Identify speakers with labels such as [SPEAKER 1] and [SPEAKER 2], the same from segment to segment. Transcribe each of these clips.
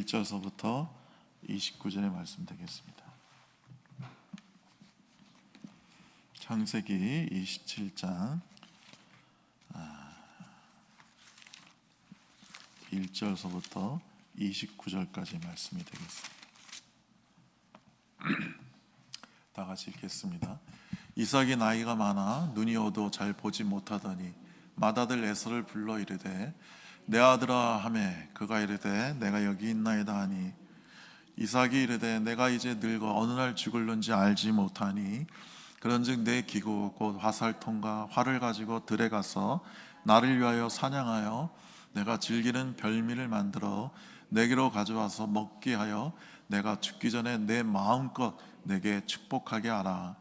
[SPEAKER 1] 1절서부터 29절의 말씀 되겠습니다. 창세기 27장 1절서부터 29절까지 말씀이 되겠습니다. 다 같이 읽겠습니다. 이삭이 나이가 많아 눈이 어두워 잘 보지 못하더니 맏아들 에서를 불러 이르되 내 아들아 하매 그가 이르되 내가 여기 있나이다 하니 이삭이 이르되 내가 이제 늙어 어느 날 죽을는지 알지 못하니 그런즉 내 기구 곧 화살통과 활을 가지고 들에 가서 나를 위하여 사냥하여 내가 즐기는 별미를 만들어 내게로 가져와서 먹게 하여 내가 죽기 전에 내 마음껏 내게 축복하게 하라.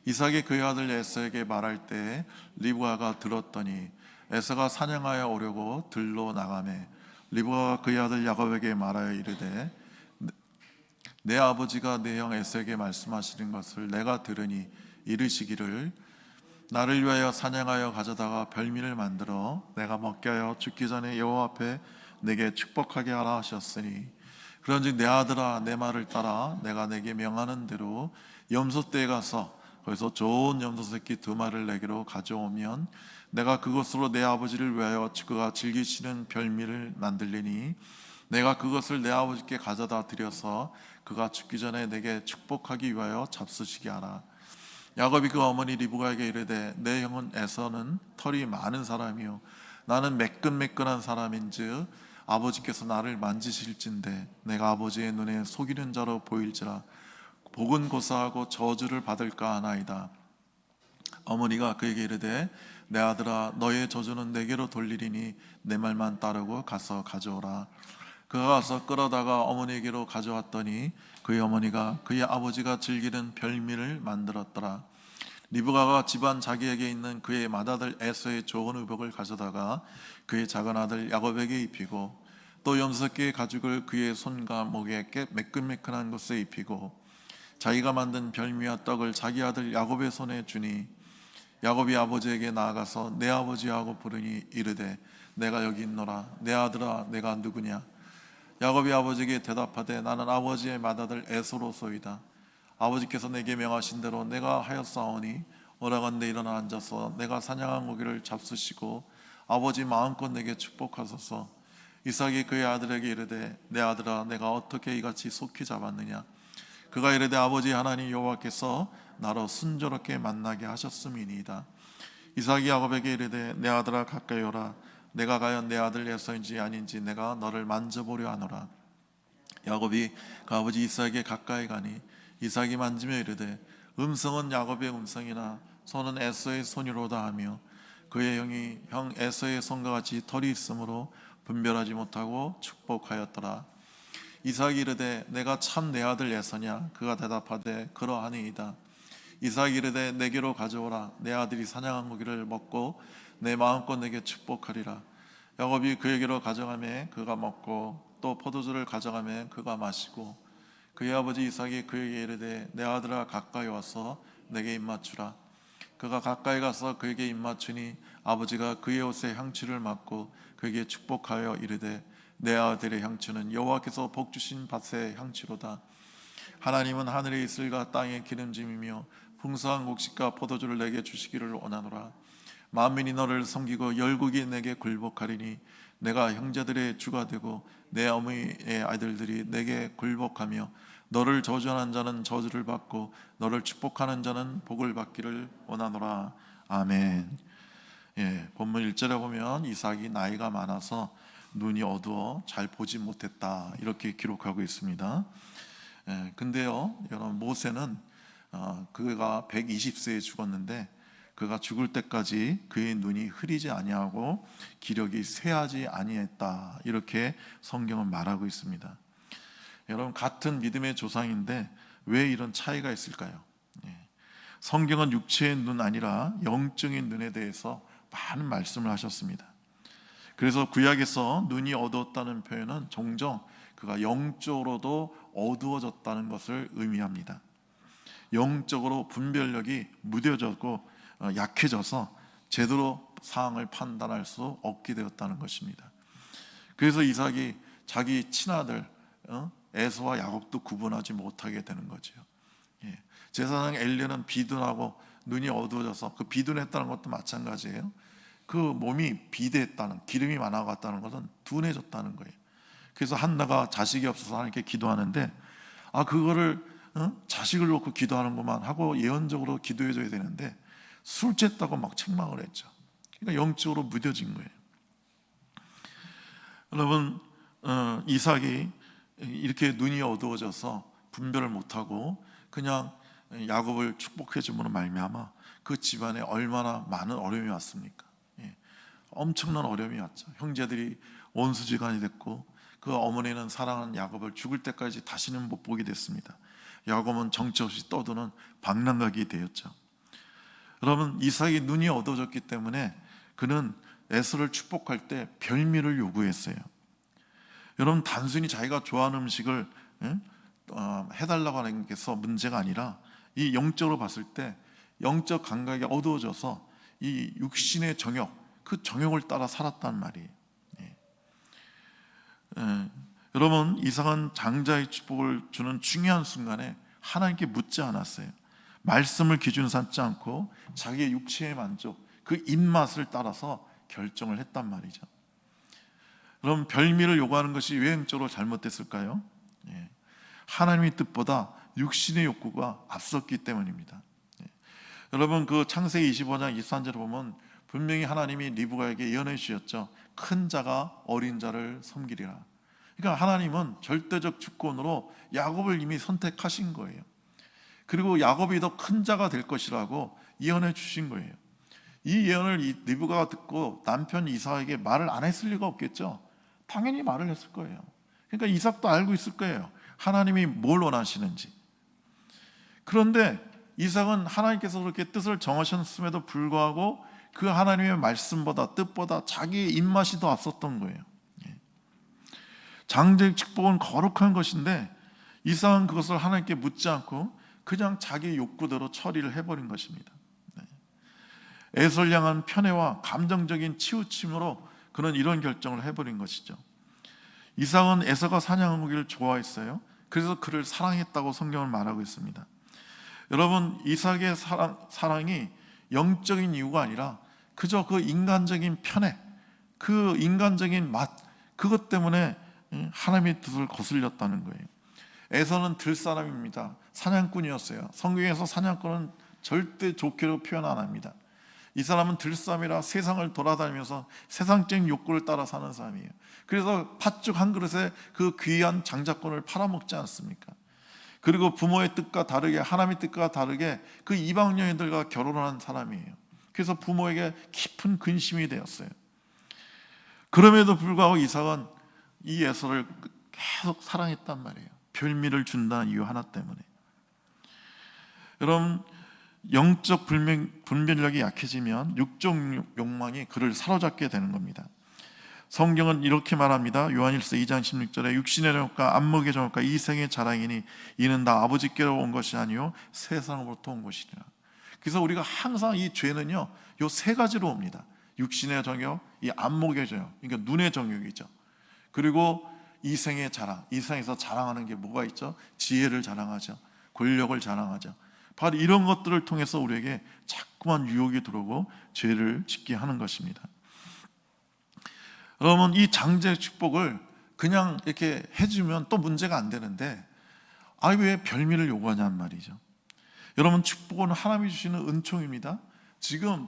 [SPEAKER 1] 이삭이 그의 아들 에서에게 말할 때 리브가가 들었더니 에서가 사냥하여 오려고 들로 나가매 리브가가 그의 아들 야곱에게 말하여 이르되 내 아버지가 내 형 에서에게 말씀하시는 것을 내가 들으니 이르시기를 나를 위하여 사냥하여 가져다가 별미를 만들어 내가 먹게 하여 죽기 전에 여호와 앞에 내게 축복하게 하라 하셨으니 그런즉 내 아들아 내 말을 따라 내가 내게 명하는 대로 염소떼에 가서 거기서 좋은 염소 새끼 2마리를 내게로 가져오면 내가 그것으로 내 아버지를 위하여 그가 즐기시는 별미를 만들리니 내가 그것을 내 아버지께 가져다 드려서 그가 죽기 전에 내게 축복하기 위하여 잡수시게 하라. 야곱이 그 어머니 리브가에게 이르되 내 형은 에서는 털이 많은 사람이요 나는 매끈매끈한 사람인즉 아버지께서 나를 만지실진데 내가 아버지의 눈에 속이는 자로 보일지라 복은 고사하고 저주를 받을까 하나이다. 어머니가 그에게 이르되 내 아들아 너의 저주는 내게로 돌리리니 내 말만 따르고 가서 가져오라. 그가 가서 끌어다가 어머니에게로 가져왔더니 그의 어머니가 그의 아버지가 즐기는 별미를 만들었더라. 리브가가 집안 자기에게 있는 그의 맏아들 에서의 좋은 의복을 가져다가 그의 작은 아들 야곱에게 입히고 또 염소새끼의 가죽을 그의 손과 목에 매끈매끈한 곳에 입히고 자기가 만든 별미와 떡을 자기 아들 야곱의 손에 주니 야곱이 아버지에게 나아가서 내 아버지하고 부르니 이르되 내가 여기 있노라. 내 아들아 내가 누구냐. 야곱이 아버지에게 대답하되 나는 아버지의 맏아들 에서로소이다. 아버지께서 내게 명하신 대로 내가 하였사오니 오라건대 일어나 앉아서 내가 사냥한 고기를 잡수시고 아버지 마음껏 내게 축복하소서. 이삭이 그의 아들에게 이르되 내 아들아 내가 어떻게 이같이 속히 잡았느냐. 그가 이르되 아버지 하나님 여호와께서 나로 순조롭게 만나게 하셨음이니이다. 이삭이 야곱에게 이르되 내 아들아 가까이 오라. 내가 과연 내 아들 에서인지 아닌지 내가 너를 만져보려 하노라. 야곱이 그 아버지 이삭에게 가까이 가니 이삭이 만지며 이르되 음성은 야곱의 음성이나 손은 에서의 손이로다 하며 그의 형이 형 에서의 손과 같이 털이 있으므로 분별하지 못하고 축복하였더라. 이삭이 이르되 내가 참 내 아들 에서냐. 그가 대답하되 그러하니이다. 이삭이 이르되 내게로 가져오라. 내 아들이 사냥한 고기를 먹고 내 마음껏 내게 축복하리라. 야곱이 그에게로 가져가매 그가 먹고 또 포도주를 가져가매 그가 마시고 그의 아버지 이삭이 그에게 이르되 내 아들아 가까이 와서 내게 입맞추라. 그가 가까이 가서 그에게 입맞추니 아버지가 그의 옷에 향취를 맡고 그에게 축복하여 이르되 내 아들의 향취는 여호와께서 복 주신 밭의 향취로다. 하나님은 하늘의 이슬과 땅의 기름짐이며 풍성한 곡식과 포도주를 내게 주시기를 원하노라. 만민이 너를 섬기고 열국이 내게 굴복하리니 내가 형제들의 주가 되고 내 어머니의 아들들이 내게 굴복하며 너를 저주하는 자는 저주를 받고 너를 축복하는 자는 복을 받기를 원하노라. 아멘. 본문 1절에 보면 이삭이 나이가 많아서 눈이 어두워 잘 보지 못했다 이렇게 기록하고 있습니다. 근데요 여러분 모세는 그가 120세에 죽었는데 그가 죽을 때까지 그의 눈이 흐리지 아니하고 기력이 쇠하지 아니했다 이렇게 성경은 말하고 있습니다. 여러분 같은 믿음의 조상인데 왜 이런 차이가 있을까요? 성경은 육체의 눈 아니라 영적인 눈에 대해서 많은 말씀을 하셨습니다. 그래서 구약에서 눈이 어두웠다는 표현은 종종 그가 영적으로도 어두워졌다는 것을 의미합니다. 영적으로 분별력이 무뎌졌고 약해져서 제대로 상황을 판단할 수 없게 되었다는 것입니다. 그래서 이삭이 자기 친아들 에서와 야곱도 구분하지 못하게 되는 거죠. 예. 제사장 엘리야는 비둔하고 눈이 어두워져서 그 비둔했다는 것도 마찬가지예요. 그 몸이 비대했다는, 기름이 많아갔다는 것은 둔해졌다는 거예요. 그래서 한나가 자식이 없어서 하나님께 기도하는데 그거를 자식을 놓고 기도하는구만 하고 예언적으로 기도해줘야 되는데 술 쨌다고 막 책망을 했죠. 그러니까 영적으로 무뎌진 거예요. 여러분, 이삭이 이렇게 눈이 어두워져서 분별을 못하고 그냥 야곱을 축복해 줌으로 말미암아 그 집안에 얼마나 많은 어려움이 왔습니까? 예. 엄청난 어려움이 왔죠. 형제들이 원수지간이 됐고 그 어머니는 사랑하는 야곱을 죽을 때까지 다시는 못 보게 됐습니다. 야곱은 정처 없이 떠도는 방랑각이 되었죠. 여러분, 이삭이 눈이 어두워졌기 때문에 그는 에서를 축복할 때 별미를 요구했어요. 여러분, 단순히 자기가 좋아하는 음식을 해달라고 하는 게서 문제가 아니라 이 영적으로 봤을 때 영적 감각이 어두워져서 이 육신의 정욕, 그 정욕을 따라 살았단 말이에요. 여러분, 이삭은 장자의 축복을 주는 중요한 순간에 하나님께 묻지 않았어요. 말씀을 기준 삼지 않고 자기의 육체의 만족, 그 입맛을 따라서 결정을 했단 말이죠. 그럼 별미를 요구하는 것이 왜 영적으로 잘못됐을까요? 하나님의 뜻보다 육신의 욕구가 앞섰기 때문입니다. 여러분, 그 창세기 25장 23절을 보면 분명히 하나님이 리브가에게 예언해 주셨죠. 큰 자가 어린 자를 섬기리라. 그러니까 하나님은 절대적 주권으로 야곱을 이미 선택하신 거예요. 그리고 야곱이 더 큰 자가 될 것이라고 예언해 주신 거예요. 이 예언을 리브가가 듣고 남편 이삭에게 말을 안 했을 리가 없겠죠. 당연히 말을 했을 거예요. 그러니까 이삭도 알고 있을 거예요. 하나님이 뭘 원하시는지. 그런데 이삭은 하나님께서 그렇게 뜻을 정하셨음에도 불구하고 그 하나님의 말씀보다 뜻보다 자기의 입맛이 더 앞섰던 거예요. 장자의 축복은 거룩한 것인데 이삭은 그것을 하나님께 묻지 않고 그냥 자기 욕구대로 처리를 해버린 것입니다. 에서를 향한 편애와 감정적인 치우침으로 그는 이런 결정을 해버린 것이죠. 이삭은 에서가 사냥하기를 좋아했어요. 그래서 그를 사랑했다고 성경은 말하고 있습니다. 여러분, 이삭의 사랑이 영적인 이유가 아니라 그저 그 인간적인 편애, 그 인간적인 맛, 그것 때문에 하나님의 뜻을 거슬렸다는 거예요. 에서는 들사람입니다. 사냥꾼이었어요. 성경에서 사냥꾼은 절대 좋게로 표현 안 합니다. 이 사람은 들사람이라 세상을 돌아다니면서 세상적인 욕구를 따라 사는 사람이에요. 그래서 팥죽 한 그릇에 그 귀한 장자권을 팔아먹지 않습니까? 그리고 부모의 뜻과 다르게, 하나님의 뜻과 다르게 그 이방 여인들과 결혼을 한 사람이에요. 그래서 부모에게 깊은 근심이 되었어요. 그럼에도 불구하고 이삭은 이 에서를 계속 사랑했단 말이에요. 별미를 준다는 이유 하나 때문에. 여러분, 영적 분별력이 약해지면 육적 욕망이 그를 사로잡게 되는 겁니다. 성경은 이렇게 말합니다. 요한일서 2장 16절에 육신의 정욕과 안목의 정욕과 이생의 자랑이니 이는 다 아버지께로 온 것이 아니요 세상으로부터 온 것이니라. 그래서 우리가 항상 이 죄는요, 요 세 가지로 옵니다. 육신의 정욕, 이 안목의 정욕, 그러니까 눈의 정욕이죠. 그리고 이생의 자랑, 이생에서 자랑하는 게 뭐가 있죠? 지혜를 자랑하죠. 권력을 자랑하죠. 바로 이런 것들을 통해서 우리에게 자꾸만 유혹이 들어오고 죄를 짓게 하는 것입니다. 여러분, 이 장자의 축복을 그냥 이렇게 해주면 또 문제가 안 되는데 왜 별미를 요구하냐는 말이죠. 여러분, 축복은 하나님이 주시는 은총입니다. 지금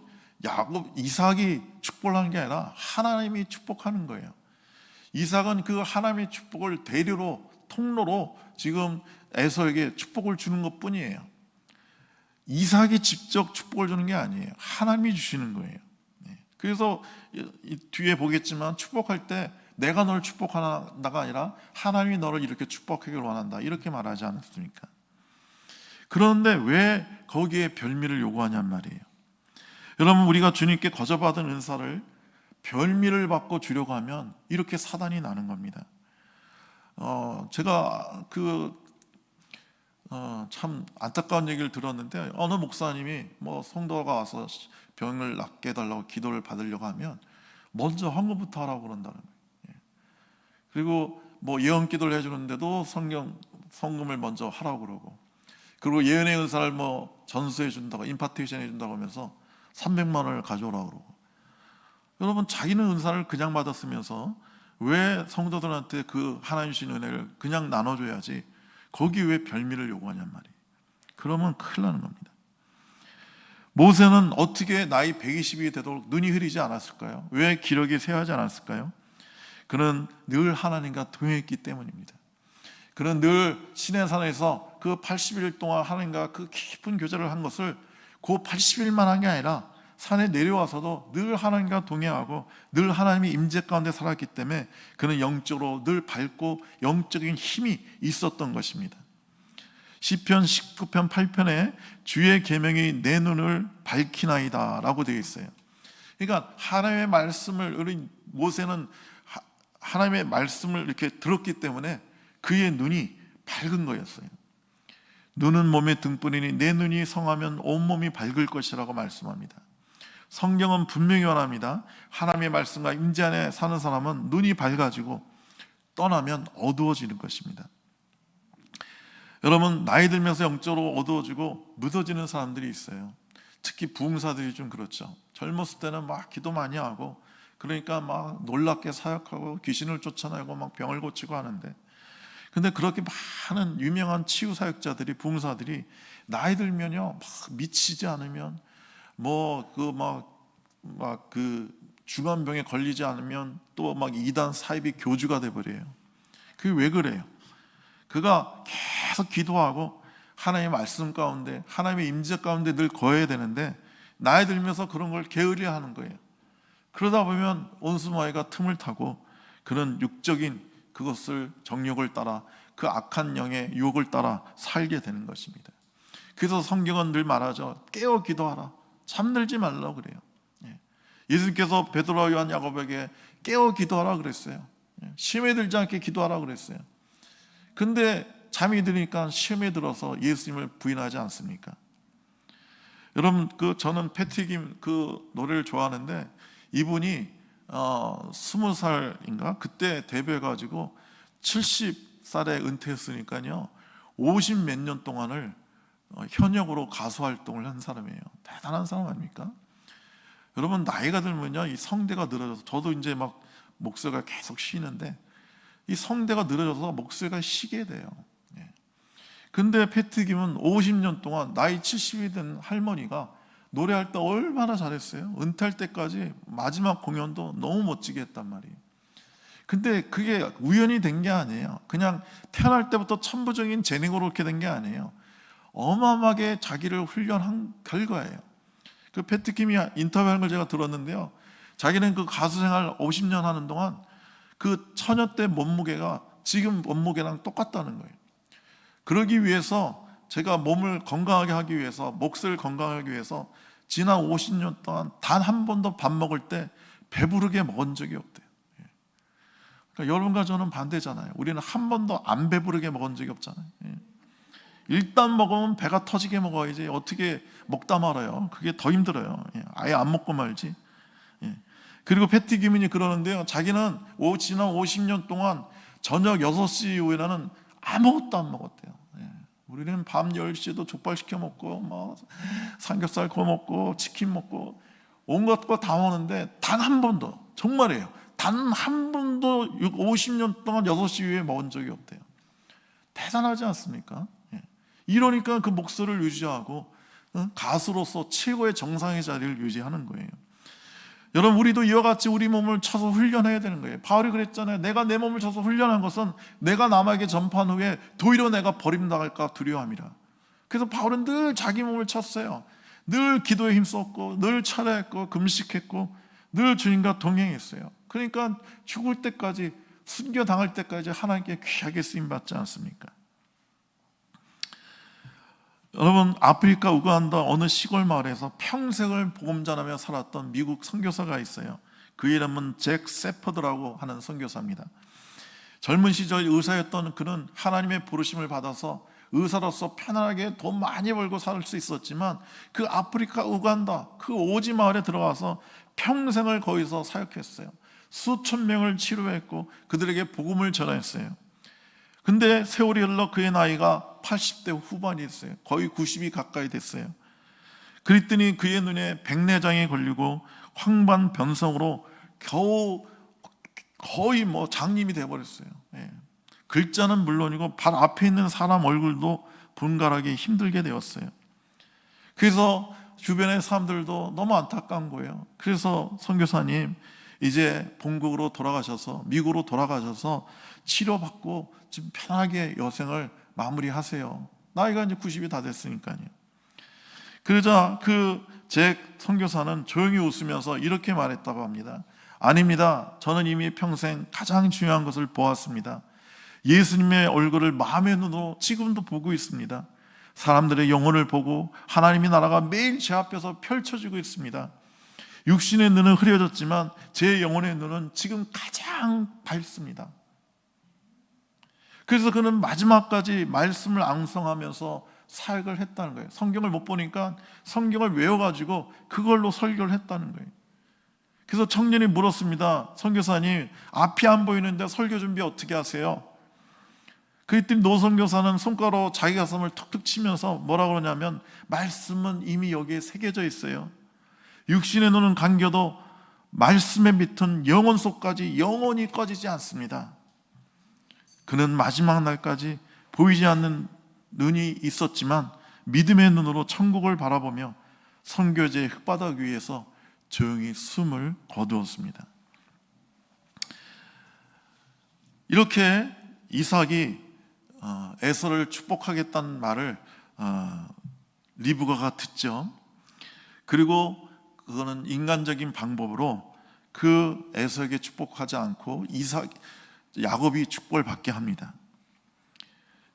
[SPEAKER 1] 이삭이 축복을 하는 게 아니라 하나님이 축복하는 거예요. 이삭은 그 하나님의 축복을 대리로, 통로로 지금 에서에게 축복을 주는 것 뿐이에요. 이삭이 직접 축복을 주는 게 아니에요. 하나님이 주시는 거예요. 그래서 뒤에 보겠지만 축복할 때 내가 너를 축복하나가 아니라 하나님이 너를 이렇게 축복하기를 원한다, 이렇게 말하지 않았습니까? 그런데 왜 거기에 별미를 요구하냔 말이에요. 여러분, 우리가 주님께 거저받은 은사를 별미를 받고 주려고 하면 이렇게 사단이 나는 겁니다. 제가 참 안타까운 얘기를 들었는데 어느 목사님이 성도가 와서 병을 낫게 해달라고 기도를 받으려고 하면 먼저 헌금부터 하라고 그런다는 거예요. 그리고 뭐 예언 기도를 해주는데도 성금을 먼저 하라고 그러고, 그리고 예언의 은사를 뭐 전수해 준다고, 임파테이션 해준다고 하면서 300만 원을 가져오라고 그러고. 여러분, 자기는 은사를 그냥 받았으면서 왜 성도들한테 그 하나님 주신 은혜를 그냥 나눠줘야지 거기 왜 별미를 요구하냔 말이에요. 그러면 큰일 나는 겁니다. 모세는 어떻게 나이 120이 되도록 눈이 흐리지 않았을까요? 왜 기력이 쇠하지 않았을까요? 그는 늘 하나님과 동행했기 때문입니다. 그는 늘 시내산에서 그 80일 동안 하나님과 그 깊은 교제를 한 것을 그 80일만 한 게 아니라 산에 내려와서도 늘 하나님과 동행하고 늘 하나님의 임재 가운데 살았기 때문에 그는 영적으로 늘 밝고 영적인 힘이 있었던 것입니다. 시편 19편 8편에 주의 계명이 내 눈을 밝히나이다 라고 되어 있어요. 그러니까 하나님의 말씀을, 우리 모세는 하나님의 말씀을 이렇게 들었기 때문에 그의 눈이 밝은 거였어요. 눈은 몸의 등불이니 내 눈이 성하면 온몸이 밝을 것이라고 말씀합니다. 성경은 분명히 말합니다. 하나님의 말씀과 임재 안에 사는 사람은 눈이 밝아지고 떠나면 어두워지는 것입니다. 여러분, 나이 들면서 영적으로 어두워지고 무뎌지는 사람들이 있어요. 특히 부흥사들이 좀 그렇죠. 젊었을 때는 막 기도 많이 하고, 그러니까 막 놀랍게 사역하고 귀신을 쫓아내고 막 병을 고치고 하는데, 근데 그렇게 많은 유명한 치유 사역자들이, 부흥사들이 나이 들면요 막 미치지 않으면 그 중환병에 걸리지 않으면 또 막 이단 사이비 교주가 돼버려요. 그게 왜 그래요? 그가 계속 기도하고 하나님의 말씀 가운데, 하나님의 임재 가운데 늘 거해야 되는데 나이 들면서 그런 걸 게으르려 하는 거예요. 그러다 보면 온수마귀가 틈을 타고 그런 육적인 그것을, 정욕을 따라, 그 악한 영의 유혹을 따라 살게 되는 것입니다. 그래서 성경은 늘 말하죠. 깨어 기도하라. 잠들지 말라고 그래요. 예수님께서 베드로와 요한, 야고보에게 깨어 기도하라 그랬어요. 시험에 들지 않게 기도하라 그랬어요. 근데 잠이 드니까 시험에 들어서 예수님을 부인하지 않습니까? 여러분, 저는 패티김 그 노래를 좋아하는데, 이분이 20살인가 그때 데뷔해가지고 70살에 은퇴했으니까요 50 몇 년 동안을 현역으로 가수 활동을 한 사람이에요. 대단한 사람 아닙니까? 여러분, 나이가 들면요 이 성대가 늘어져서, 저도 이제 막 목소리가 계속 쉬는데 이 성대가 늘어져서 목소리가 쉬게 돼요. 근데 패티김은 50년 동안 나이 70이 된 할머니가 노래할 때 얼마나 잘했어요. 은퇴할 때까지 마지막 공연도 너무 멋지게 했단 말이에요. 근데 그게 우연히 된 게 아니에요. 그냥 태어날 때부터 천부적인 재능으로 그렇게 된 게 아니에요. 어마어마하게 자기를 훈련한 결과예요. 그 패티김이 인터뷰하는 걸 제가 들었는데요, 자기는 그 가수 생활 50년 하는 동안 그 처녀 때 몸무게가 지금 몸무게랑 똑같다는 거예요. 그러기 위해서, 제가 몸을 건강하게 하기 위해서, 목소리를 건강하기 위해서 지난 50년 동안 단 한 번도 밥 먹을 때 배부르게 먹은 적이 없대요. 그러니까 여러분과 저는 반대잖아요. 우리는 한 번도 안 배부르게 먹은 적이 없잖아요. 일단 먹으면 배가 터지게 먹어야지 어떻게 먹다 말아요. 그게 더 힘들어요. 아예 안 먹고 말지. 그리고 패티김이 그러는데요, 자기는 지난 50년 동안 저녁 6시 이후에는 아무것도 안 먹었대요. 우리는 밤 10시에도 족발 시켜 먹고 삼겹살 구워 먹고 치킨 먹고 온갖 거 다 먹는데 단 한 번도, 정말이에요, 단 한 번도 50년 동안 6시 이후에 먹은 적이 없대요. 대단하지 않습니까? 이러니까 그 목소리를 유지하고 가수로서 최고의 정상의 자리를 유지하는 거예요. 여러분, 우리도 이와 같이 우리 몸을 쳐서 훈련해야 되는 거예요. 바울이 그랬잖아요. 내가 내 몸을 쳐서 훈련한 것은 내가 남에게 전파한 후에 도리어 내가 버림당할까 두려워함이라. 그래서 바울은 늘 자기 몸을 쳤어요. 늘 기도에 힘썼고, 늘 철야했고, 금식했고, 늘 주님과 동행했어요. 그러니까 죽을 때까지, 순교당할 때까지 하나님께 귀하게 쓰임받지 않습니까? 여러분, 아프리카 우간다 어느 시골 마을에서 평생을 복음 전하며 살았던 미국 선교사가 있어요. 그 이름은 잭 세퍼드라고 하는 선교사입니다. 젊은 시절 의사였던 그는 하나님의 부르심을 받아서 의사로서 편안하게 돈 많이 벌고 살 수 있었지만, 그 아프리카 우간다 그 오지 마을에 들어가서 평생을 거기서 사역했어요. 수천 명을 치료했고 그들에게 복음을 전했어요. 근데 세월이 흘러 그의 나이가 80대 후반이 됐어요. 거의 90이 가까이 됐어요. 그랬더니 그의 눈에 백내장이 걸리고 황반변성으로 겨우 거의 장님이 돼버렸어요. 글자는 물론이고 발 앞에 있는 사람 얼굴도 분간하기 힘들게 되었어요. 그래서 주변의 사람들도 너무 안타까운 거예요. 그래서 선교사님 이제 본국으로 돌아가셔서 미국으로 돌아가셔서 치료받고 좀 편하게 여생을 마무리하세요. 나이가 이제 90이 다 됐으니까요. 그러자 제 선교사는 조용히 웃으면서 이렇게 말했다고 합니다. 아닙니다. 저는 이미 평생 가장 중요한 것을 보았습니다. 예수님의 얼굴을 마음의 눈으로 지금도 보고 있습니다. 사람들의 영혼을 보고 하나님의 나라가 매일 제 앞에서 펼쳐지고 있습니다. 육신의 눈은 흐려졌지만 제 영혼의 눈은 지금 가장 밝습니다. 그래서 그는 마지막까지 말씀을 앙송하면서 사역을 했다는 거예요. 성경을 못 보니까 성경을 외워가지고 그걸로 설교를 했다는 거예요. 그래서 청년이 물었습니다. 선교사님, 앞이 안 보이는데 설교 준비 어떻게 하세요? 그랬더니 노선교사는 손가락으로 자기 가슴을 툭툭 치면서 뭐라고 그러냐면, 말씀은 이미 여기에 새겨져 있어요. 육신의 눈은 감겨도 말씀에 밑은 영혼 속까지 영원히 꺼지지 않습니다. 그는 마지막 날까지 보이지 않는 눈이 있었지만 믿음의 눈으로 천국을 바라보며 선교지의 흙바닥 위에서 조용히 숨을 거두었습니다. 이렇게 이삭이 에서를 축복하겠다는 말을 리브가가 듣죠. 그리고 그거는 인간적인 방법으로 그 에서에게 축복하지 않고 야곱이 축복을 받게 합니다.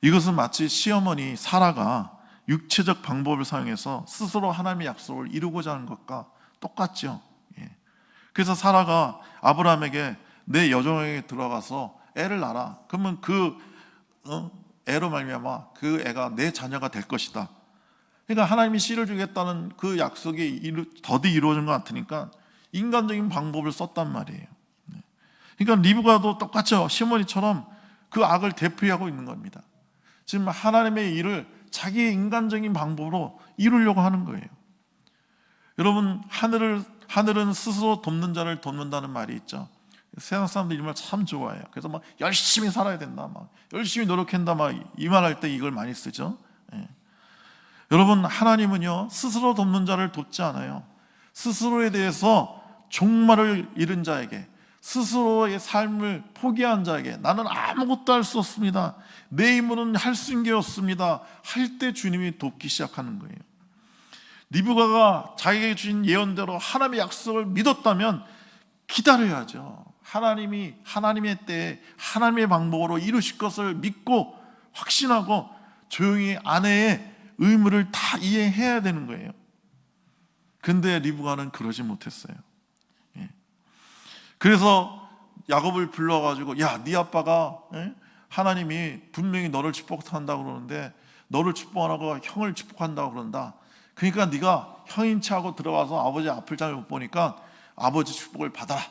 [SPEAKER 1] 이것은 마치 시어머니 사라가 육체적 방법을 사용해서 스스로 하나님의 약속을 이루고자 하는 것과 똑같죠. 그래서 사라가 아브라함에게 내 여종에게 들어가서 애를 낳아라. 그러면 애로 말미암아 그 애가 내 자녀가 될 것이다. 그러니까 하나님이 씨를 주겠다는 그 약속이 더디 이루어진 것 같으니까 인간적인 방법을 썼단 말이에요. 그러니까 리브가도 똑같죠. 시어머니처럼 그 악을 되풀이하고 있는 겁니다. 지금 하나님의 일을 자기의 인간적인 방법으로 이루려고 하는 거예요. 여러분, 하늘은 스스로 돕는 자를 돕는다는 말이 있죠. 세상 사람들이 이 말 참 좋아해요. 그래서 막 열심히 살아야 된다, 막 열심히 노력한다, 막 이 말할 때 이걸 많이 쓰죠. 여러분, 하나님은요 스스로 돕는 자를 돕지 않아요. 스스로에 대해서 종말을 잃은 자에게, 스스로의 삶을 포기한 자에게, 나는 아무것도 할 수 없습니다, 내 힘으로는 할 수 있는 게 없습니다 할 때 주님이 돕기 시작하는 거예요. 리브가가 자기에게 주신 예언대로 하나님의 약속을 믿었다면 기다려야죠. 하나님이 하나님의 때에 하나님의 방법으로 이루실 것을 믿고 확신하고 조용히 아내의 의무를 다 이해해야 되는 거예요. 근데 리브가는 그러지 못했어요. 그래서 야곱을 불러가지고, 야, 네 아빠가 하나님이 분명히 너를 축복한다고 그러는데 너를 축복 안 하고 형을 축복한다고 그런다. 그러니까 네가 형인 체하고 들어와서 아버지 앞을 잘 못 보니까 아버지 축복을 받아라.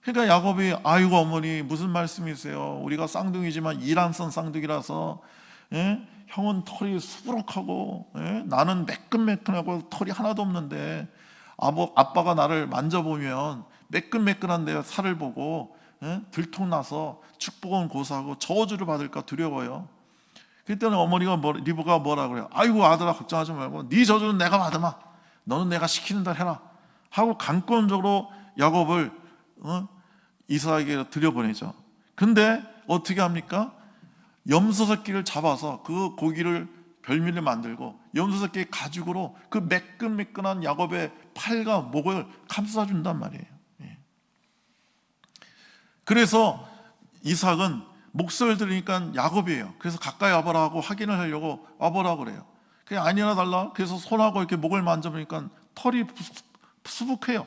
[SPEAKER 1] 그러니까 야곱이, 아이고 어머니 무슨 말씀이세요? 우리가 쌍둥이지만 이란선 쌍둥이라서 형은 털이 수부룩하고 나는 매끈매끈하고 털이 하나도 없는데 아빠가 나를 만져보면 매끈매끈한 내 살을 보고 들통나서 축복은 고사하고 저주를 받을까 두려워요. 그때는 어머니가 리브가 뭐라 그래요? 아이고 아들아, 걱정하지 말고 네 저주는 내가 받으마, 너는 내가 시키는 대로 해라 하고 강권적으로 야곱을 이삭에게 들여보내죠. 근데 어떻게 합니까? 염소 새끼를 잡아서 그 고기를 별미를 만들고 염소 새끼 가죽으로 그 매끈매끈한 야곱의 팔과 목을 감싸준단 말이에요. 그래서 이삭은 목소리를 들으니까 야곱이에요. 그래서 가까이 와보라 하고 확인을 하려고 와보라 그래요. 그냥 아니나 달라. 그래서 손하고 이렇게 목을 만져보니까 털이 수북해요.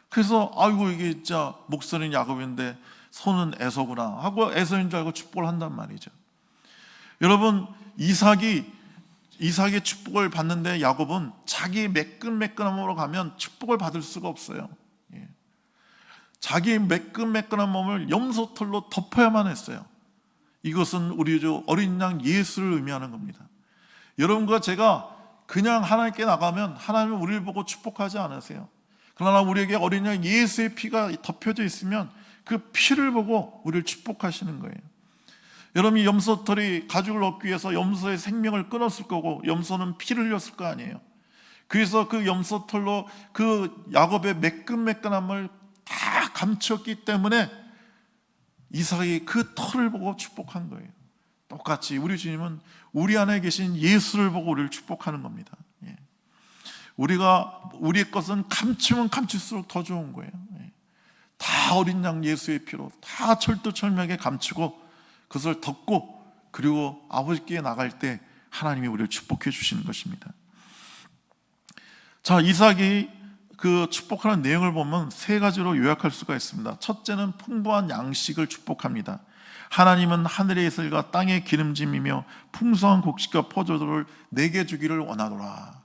[SPEAKER 1] 그래서 아이고 이게 진짜 목소리는 야곱인데 손은 에서구나 하고 에서인 줄 알고 축복을 한단 말이죠. 여러분, 이삭의 축복을 받는데 야곱은 자기 매끈매끈함으로 가면 축복을 받을 수가 없어요. 자기 매끈매끈한 몸을 염소털로 덮어야만 했어요. 이것은 우리 주 어린 양 예수를 의미하는 겁니다. 여러분과 제가 그냥 하나님께 나가면 하나님은 우리를 보고 축복하지 않으세요. 그러나 우리에게 어린 양 예수의 피가 덮여져 있으면 그 피를 보고 우리를 축복하시는 거예요. 여러분이 염소털이 가죽을 얻기 위해서 염소의 생명을 끊었을 거고 염소는 피를 흘렸을 거 아니에요. 그래서 그 염소털로 그 야곱의 매끈매끈함을 다 감췄기 때문에 이삭이 그 털을 보고 축복한 거예요. 똑같이 우리 주님은 우리 안에 계신 예수를 보고 우리를 축복하는 겁니다. 우리의 것은 감추면 감출수록 더 좋은 거예요. 다 어린 양 예수의 피로 다 철두철미하게 감추고 그것을 덮고 그리고 아버지께 나갈 때 하나님이 우리를 축복해 주시는 것입니다. 자, 이삭이 그 축복하는 내용을 보면 세 가지로 요약할 수가 있습니다. 첫째는 풍부한 양식을 축복합니다. 하나님은 하늘의 이슬과 땅의 기름짐이며 풍성한 곡식과 포도주를 내게 주기를 원하노라.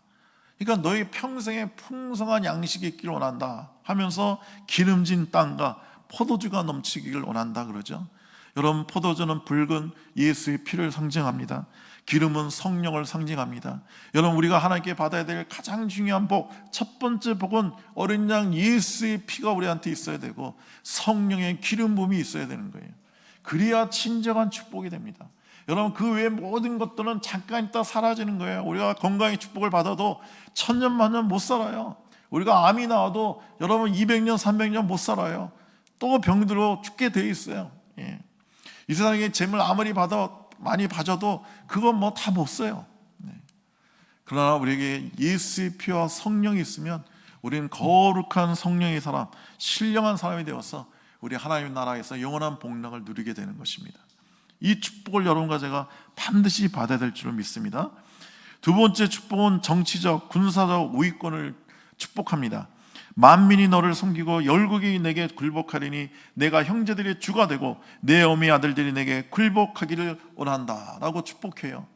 [SPEAKER 1] 그러니까 너희 평생에 풍성한 양식이 있기를 원한다 하면서 기름진 땅과 포도주가 넘치기를 원한다 그러죠. 여러분, 포도주는 붉은 예수의 피를 상징합니다. 기름은 성령을 상징합니다. 여러분, 우리가 하나님께 받아야 될 가장 중요한 복, 첫 번째 복은 어린 양 예수의 피가 우리한테 있어야 되고 성령의 기름 부음이 있어야 되는 거예요. 그래야 진정한 축복이 됩니다. 여러분, 그 외의 모든 것들은 잠깐 있다 사라지는 거예요. 우리가 건강의 축복을 받아도 천년 만년 못 살아요. 우리가 암이 나와도 여러분 200년 300년 못 살아요. 또 병들어 죽게 돼 있어요. 이 세상에 재물 아무리 많이 받아도 그건 뭐 다 못 써요. 그러나 우리에게 예수의 피와 성령이 있으면 우리는 거룩한 성령의 사람, 신령한 사람이 되어서 우리 하나님의 나라에서 영원한 복락을 누리게 되는 것입니다. 이 축복을 여러분과 제가 반드시 받아야 될 줄을 믿습니다. 두 번째 축복은 정치적, 군사적 우위권을 축복합니다. 만민이 너를 섬기고 열국이 내게 굴복하리니 내가 형제들의 주가 되고 내 어미 아들들이 내게 굴복하기를 원한다 라고 축복해요.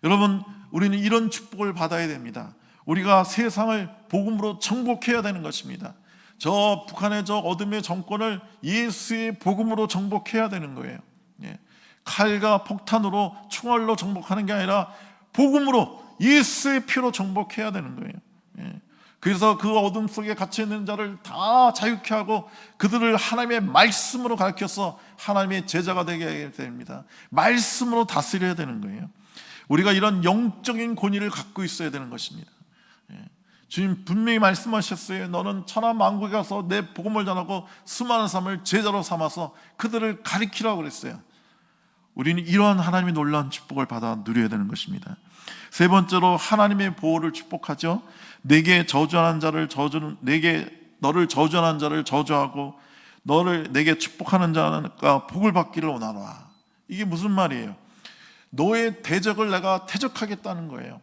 [SPEAKER 1] 여러분, 우리는 이런 축복을 받아야 됩니다. 우리가 세상을 복음으로 정복해야 되는 것입니다. 저 북한의 저 어둠의 정권을 예수의 복음으로 정복해야 되는 거예요. 칼과 폭탄으로 총알로 정복하는 게 아니라 복음으로 예수의 피로 정복해야 되는 거예요. 그래서 그 어둠 속에 갇혀있는 자를 다 자유케 하고 그들을 하나님의 말씀으로 가르쳐서 하나님의 제자가 되게 해야 됩니다. 말씀으로 다스려야 되는 거예요. 우리가 이런 영적인 권위를 갖고 있어야 되는 것입니다. 주님 분명히 말씀하셨어요. 너는 천하 만국에 가서 내 복음을 전하고 수많은 사람을 제자로 삼아서 그들을 가리키라고 그랬어요. 우리는 이러한 하나님의 놀라운 축복을 받아 누려야 되는 것입니다. 세 번째로 하나님의 보호를 축복하죠. 내게 저주하는 자를 너를 저주하는 자를 저주하고 너를 내게 축복하는 자가 복을 받기를 원하노라. 이게 무슨 말이에요? 너의 대적을 내가 대적하겠다는 거예요.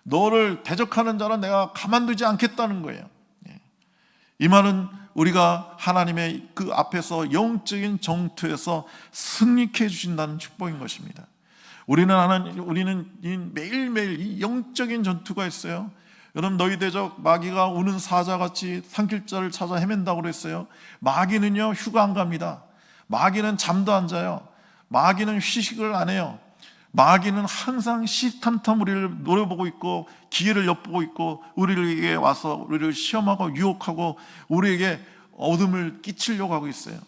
[SPEAKER 1] 너를 대적하는 자는 내가 가만두지 않겠다는 거예요. 이 말은 우리가 하나님의 그 앞에서 영적인 정투에서 승리케 해주신다는 축복인 것입니다. 우리는 매일매일 이 영적인 전투가 있어요. 여러분, 너희 대적 마귀가 우는 사자같이 산길자를 찾아 헤맨다고 그랬어요. 마귀는요 휴가 안 갑니다. 마귀는 잠도 안 자요. 마귀는 휴식을 안 해요. 마귀는 항상 시탐탐 우리를 노려보고 있고 기회를 엿보고 있고 우리에게 와서 우리를 시험하고 유혹하고 우리에게 어둠을 끼치려고 하고 있어요.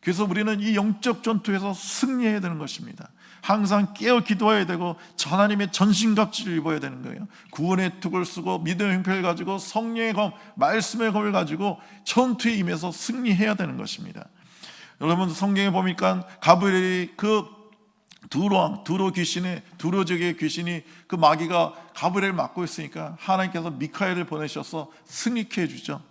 [SPEAKER 1] 그래서 우리는 이 영적 전투에서 승리해야 되는 것입니다. 항상 깨어 기도해야 되고 하나님의 전신갑주를 입어야 되는 거예요. 구원의 툭을 쓰고 믿음의 형편을 가지고 성령의 검, 말씀의 검을 가지고 전투에 임해서 승리해야 되는 것입니다. 여러분, 성경에 보니까 가브리엘이 그 두로족의 귀신이 그 마귀가 가브리엘을 맡고 있으니까 하나님께서 미카엘을 보내셔서 승리케 해주죠.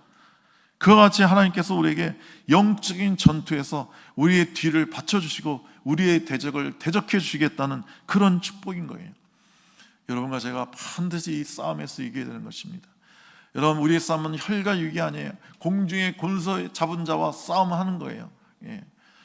[SPEAKER 1] 그와 같이 하나님께서 우리에게 영적인 전투에서 우리의 뒤를 받쳐주시고 우리의 대적을 대적해 주시겠다는 그런 축복인 거예요. 여러분과 제가 반드시 이 싸움에서 이겨야 되는 것입니다. 여러분, 우리의 싸움은 혈과 육이 아니에요. 공중의 권세 잡은 자와 싸움하는 거예요.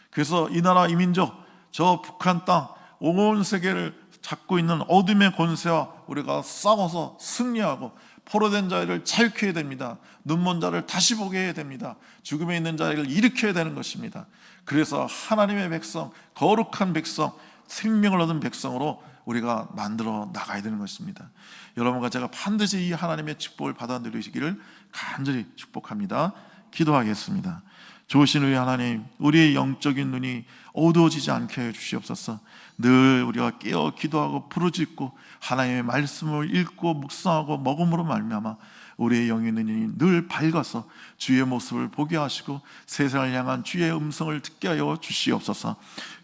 [SPEAKER 1] 그래서 이 나라 이 민족, 저 북한 땅, 온 세계를 잡고 있는 어둠의 권세와 우리가 싸워서 승리하고 포로된 자를 자유케 해야 됩니다. 눈먼 자를 다시 보게 해야 됩니다. 죽음에 있는 자를 일으켜야 되는 것입니다. 그래서 하나님의 백성, 거룩한 백성, 생명을 얻은 백성으로 우리가 만들어 나가야 되는 것입니다. 여러분과 제가 반드시 이 하나님의 축복을 받아 누리시기를 간절히 축복합니다. 기도하겠습니다. 좋으신 우리 하나님, 우리의 영적인 눈이 어두워지지 않게 해 주시옵소서. 늘 우리가 깨어 기도하고 부르짖고 하나님의 말씀을 읽고 묵상하고 먹음으로 말미암아 우리의 영의 눈이 늘 밝아서 주의 모습을 보게 하시고 세상을 향한 주의 음성을 듣게 하여 주시옵소서.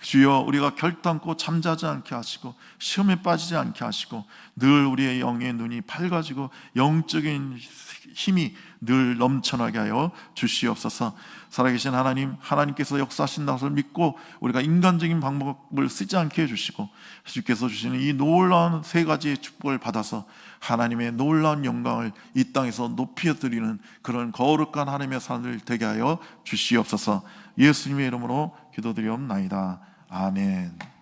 [SPEAKER 1] 주여, 우리가 결단코 잠자지 않게 하시고 시험에 빠지지 않게 하시고 늘 우리의 영의 눈이 밝아지고 영적인 힘이 늘 넘쳐나게 하여 주시옵소서. 살아계신 하나님, 하나님께서 역사하신다는 것을 믿고 우리가 인간적인 방법을 쓰지 않게 해주시고 주께서 주시는 이 놀라운 세 가지의 축복을 받아서 하나님의 놀라운 영광을 이 땅에서 높여드리는 그런 거룩한 하나님의 산을 되게 하여 주시옵소서. 예수님의 이름으로 기도드리옵나이다. 아멘.